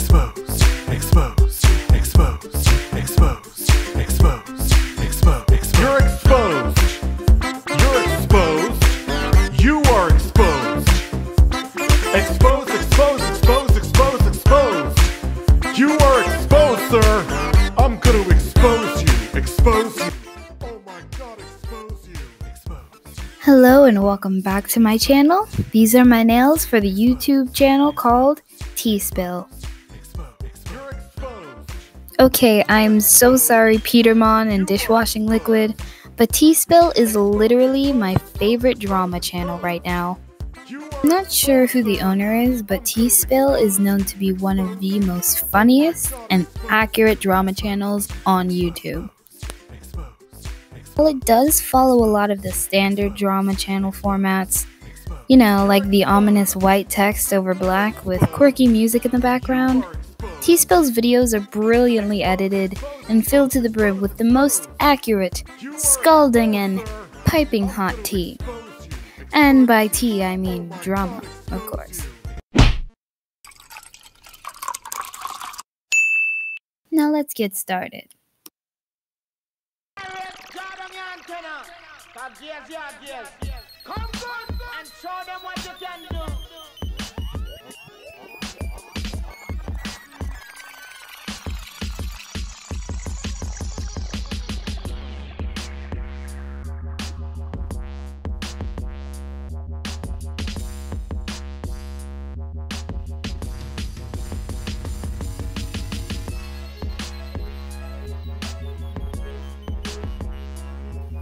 exposed, exposed, exposed, exposed, exposed, exposed, exposed. You're exposed. You're exposed. You are exposed. Exposed, exposed, exposed, exposed, exposed. You are exposed, sir. I'm gonna expose you. Expose you. Oh my God, expose you. Exposed. Hello and welcome back to my channel. These are my nails for the YouTube channel called T-Spill. You're exposed. Okay, I'm so sorry Petermon and Dishwashing Liquid, but T-Spill is literally my favorite drama channel right now. I'm not sure who the owner is, but T-Spill is known to be one of the most funniest and accurate drama channels on YouTube. Well, it does follow a lot of the standard drama channel formats, you know, like the ominous white text over black with quirky music in the background. T-Spill's videos are brilliantly edited and filled to the brim with the most accurate, scalding, and piping hot tea. And by tea, I mean drama, of course. Now let's get started. Come good and show them what you can do.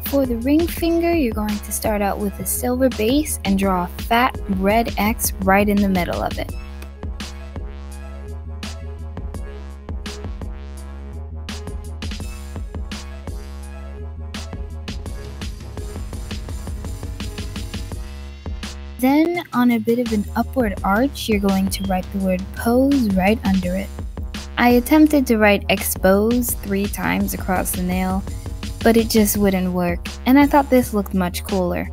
For the ring finger, you're going to start out with a silver base and draw a fat red X right in the middle of it. Then, on a bit of an upward arch, you're going to write the word pose right under it. I attempted to write expose 3 times across the nail, but it just wouldn't work, and I thought this looked much cooler.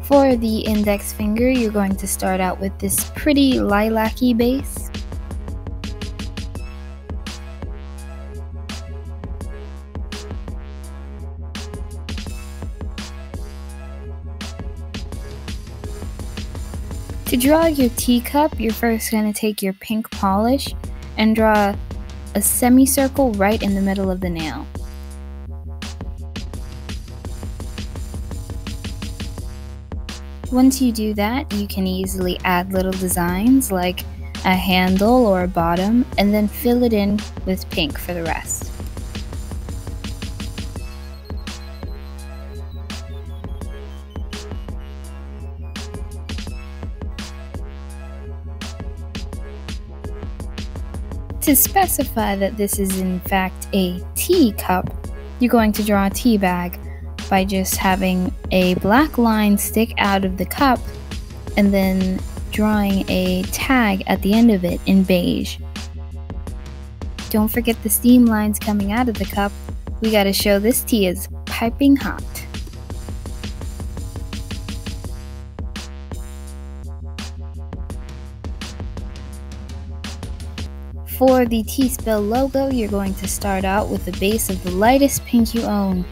For the index finger, you're going to start out with this pretty lilac-y base. To draw your teacup, you're first going to take your pink polish and draw a semicircle right in the middle of the nail. Once you do that, you can easily add little designs like a handle or a bottom, and then fill it in with pink for the rest. To specify that this is in fact a tea cup, you're going to draw a tea bag by just having a black line stick out of the cup and then drawing a tag at the end of it in beige. Don't forget the steam lines coming out of the cup. We gotta show this tea is piping hot. For the T-Spill logo, you're going to start out with the base of the lightest pink you own.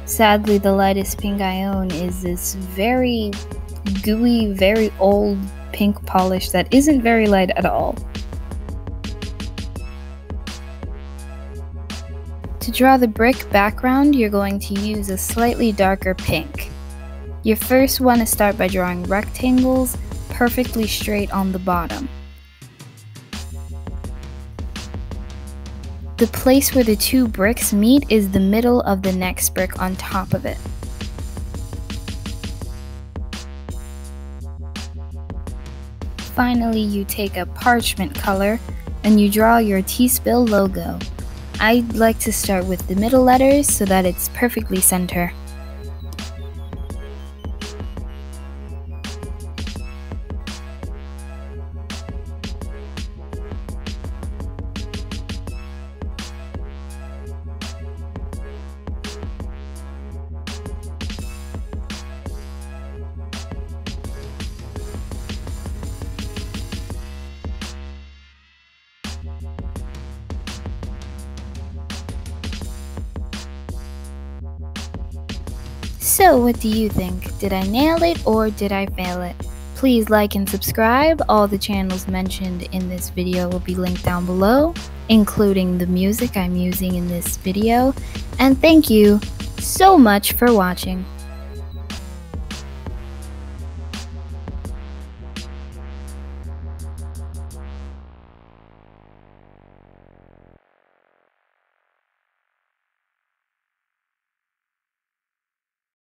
Sadly, the lightest pink I own is this very gooey, very old pink polish that isn't very light at all. To draw the brick background, you're going to use a slightly darker pink. You first want to start by drawing rectangles perfectly straight on the bottom. The place where the 2 bricks meet is the middle of the next brick on top of it. Finally, you take a parchment color and you draw your T-Spill logo. I like to start with the middle letters so that it's perfectly center. So what do you think? Did I nail it or did I fail it? Please like and subscribe. All the channels mentioned in this video will be linked down below, including the music I'm using in this video. And thank you so much for watching.